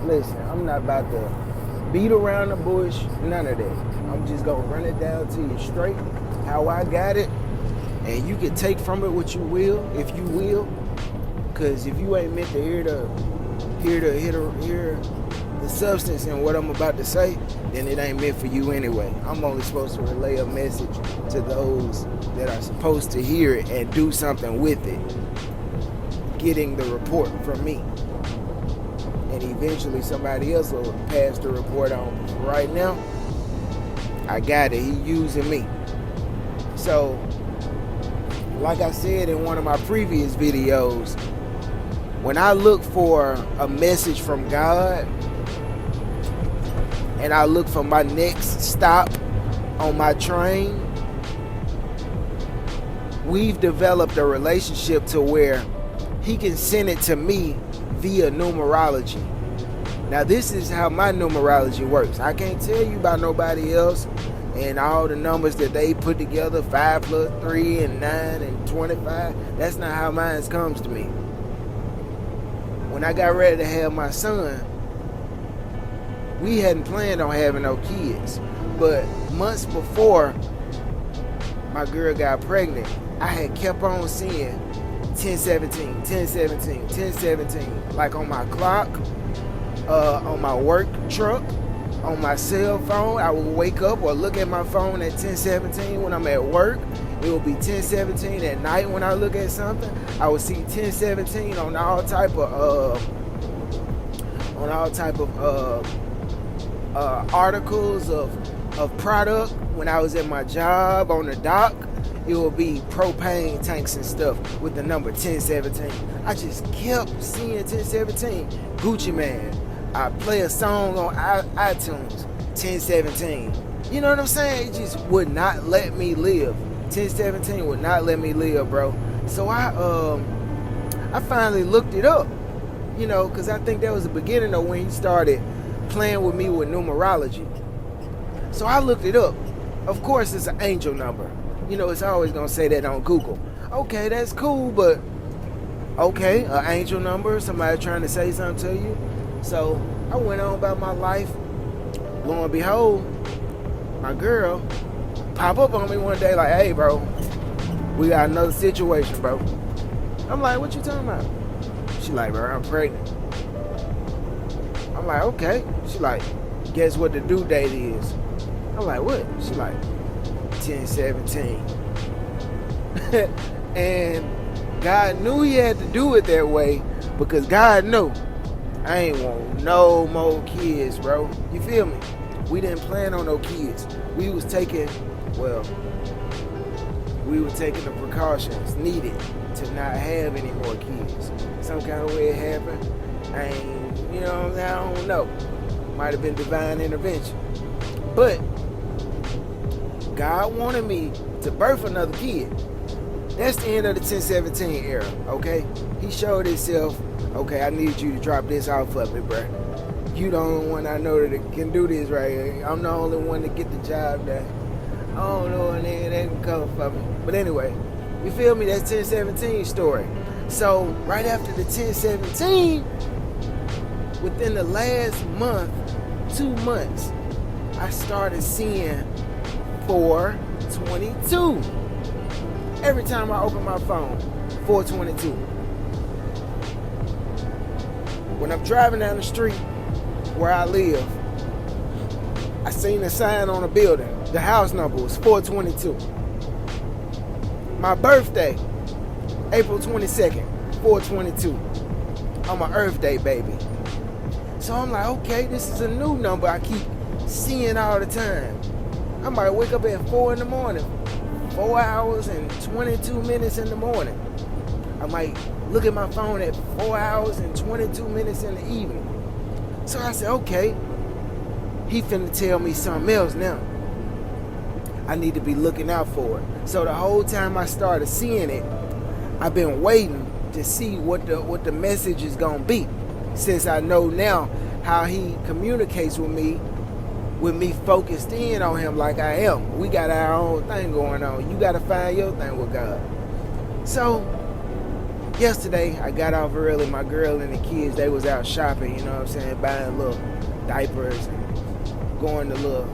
Listen, I'm not about to beat around the bush, none of that. I'm just gonna run it down to you straight, how I got it, and you can take from it what you will, if you will. Cause if you ain't meant to hear the substance in what I'm about to say, then it ain't meant for you anyway. I'm only supposed to relay a message to those that are supposed to hear it and do something with it, getting the report from me. And eventually somebody else will pass the report on. Right now, I got it. He using me. So, like I said in one of my previous videos, when I look for a message from God and I look for my next stop on my train, we've developed a relationship to where he can send it to me via numerology. Now this is how my numerology works. I can't tell you about nobody else and all the numbers that they put together, 5 plus 3 and 9 and 25. That's not how mine comes to me. When I got ready to have my son, we hadn't planned on having no kids. But months before my girl got pregnant, I had kept on seeing 1017, 1017, 1017, like on my clock, on my work truck, on my cell phone. I would wake up or look at my phone at 1017 when I'm at work. It would be 1017 at night when I look at something. I would see 1017 on all type of articles of product. When I was at my job on the dock, it would be propane tanks and stuff with the number 1017. I just kept seeing 1017. Gucci Man. I play a song on iTunes, 1017. You know what I'm saying? It just would not let me live. 1017 would not let me live, bro. So I finally looked it up, you know, because I think that was the beginning of when he started playing with me with numerology. So I looked it up. Of course, it's an angel number. You know, it's always going to say that on Google. Okay, that's cool, but okay, an angel number, somebody trying to say something to you. So I went on about my life. Lo and behold, my girl pop up on me one day like, hey, bro, we got another situation, bro. I'm like, what you talking about? She like, bro, I'm pregnant. I'm like, okay. She like, guess what the due date is? I'm like, what? She like, 1017. And God knew he had to do it that way because God knew I ain't want no more kids, bro. You feel me? We didn't plan on no kids. We were taking the precautions needed to not have any more kids. Some kind of way it happened. I ain't, you know what I'm saying? I don't know. Might have been divine intervention. But God wanted me to birth another kid. That's the end of the 1017 era, okay? He showed himself, okay, I need you to drop this off of me, bro. You the only one I know that can do this right here. I'm the only one to get the job done. I don't know a nigga that can come for me. But anyway, you feel me? That's 1017 story. So right after the 1017, within the last month, 2 months, I started seeing 422. Every time I open my phone, 422. When I'm driving down the street where I live, I seen a sign on a building. The house number was 422. My birthday, April 22nd, 422. On my Earth Day, baby. So I'm like, okay, this is a new number I keep seeing all the time. I might wake up at 4 in the morning. 4 hours and 22 minutes in the morning. I might look at my phone at 4 hours and 22 minutes in the evening. So I said, okay, he finna tell me something else now. I need to be looking out for it. So the whole time I started seeing it, I've been waiting to see what the message is gonna be. Since I know now how he communicates with me focused in on him like I am. We got our own thing going on. You gotta find your thing with God. So yesterday I got off early. My girl and the kids, they was out shopping, you know what I'm saying, buying little diapers and going to little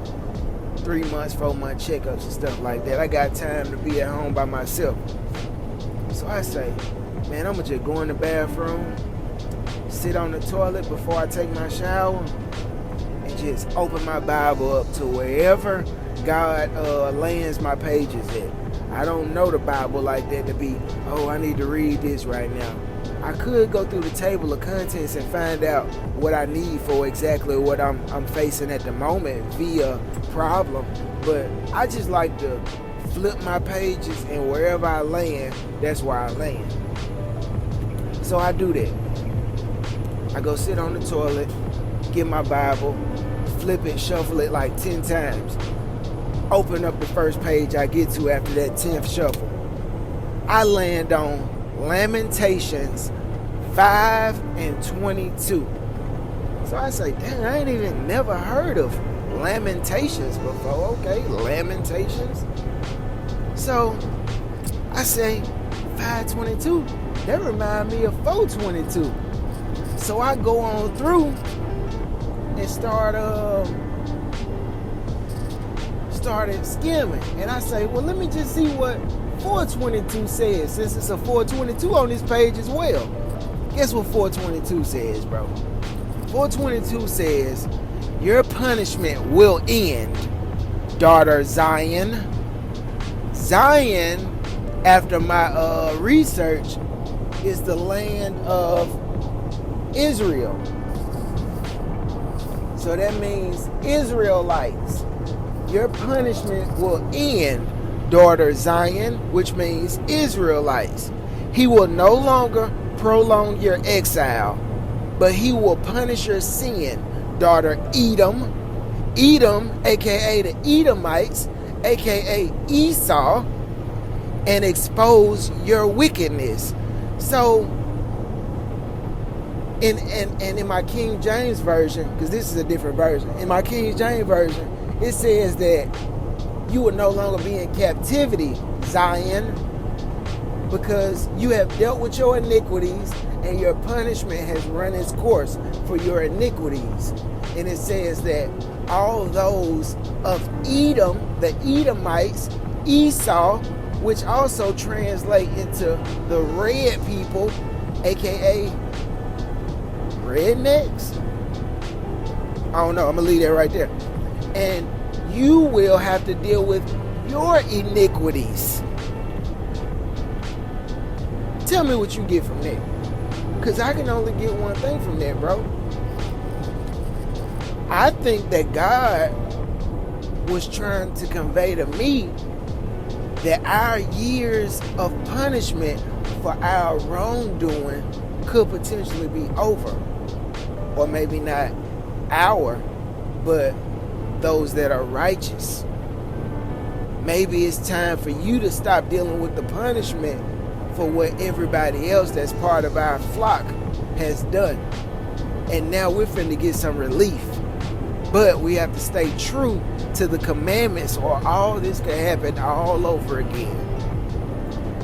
3 months, 4 month checkups and stuff like that. I got time to be at home by myself. So I say, man, I'm gonna just go in the bathroom, sit on the toilet before I take my shower, and just open my Bible up to wherever God lands my pages at. I don't know the Bible like that to be, oh, I need to read this right now. I could go through the table of contents and find out what I need for exactly what I'm facing at the moment via problem, but I just like to flip my pages, and wherever I land, that's where I land. So I do that. I go sit on the toilet, get my Bible, flip it, shuffle it like 10 times. Open up the first page I get to after that 10th shuffle. I land on Lamentations 5:22. So I say, dang, I ain't even never heard of Lamentations before. Okay, Lamentations. So I say 5:22. That remind me of 4:22. So I go on through and started skimming, and I say, well, let me just see what 4:22 says, since it's a 4:22 on this page as well. Guess what 4:22 says, bro? 4:22 says, your punishment will end, daughter Zion. Zion, after my research, is the land of Israel. So that means Israelites. Your punishment will end, daughter Zion, which means Israelites. He will no longer prolong your exile, but he will punish your sin, daughter Edom. Edom, aka the Edomites, aka Esau, and expose your wickedness. So, in my King James Version, because this is a different version, in my King James Version, it says that you will no longer be in captivity, Zion, because you have dealt with your iniquities and your punishment has run its course for your iniquities. And it says that all those of Edom, the Edomites, Esau, which also translate into the red people, aka rednecks. I don't know, I'm gonna leave that right there. And you will have to deal with your iniquities. Tell me what you get from that, because I can only get one thing from that, bro. I think that God was trying to convey to me that our years of punishment for our wrongdoing could potentially be over. Or maybe not our, but those that are righteous. Maybe it's time for you to stop dealing with the punishment for what everybody else that's part of our flock has done. And now we're finna get some relief. But we have to stay true to the commandments, or all this could happen all over again.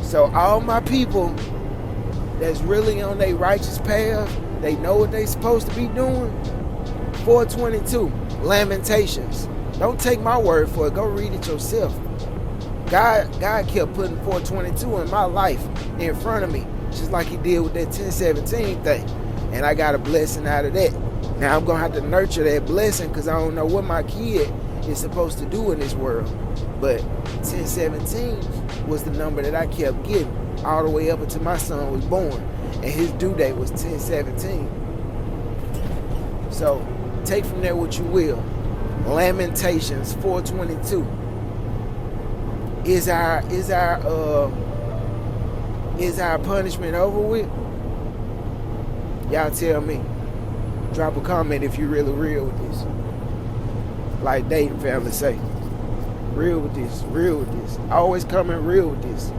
So all my people that's really on their righteous path, they know what they supposed to be doing. 4:22, Lamentations. Don't take my word for it. Go read it yourself. God kept putting 4:22 in my life in front of me, just like he did with that 10:17 thing. And I got a blessing out of that. Now I'm going to have to nurture that blessing, because I don't know what my kid is supposed to do in this world. But 10:17 was the number that I kept getting all the way up until my son was born. And his due date was 10:17. So take from there what you will. Lamentations 4:22. Is our punishment over with? Y'all tell me. Drop a comment if you really real with this. Like dating family say. Real with this. Real with this. Always coming real with this.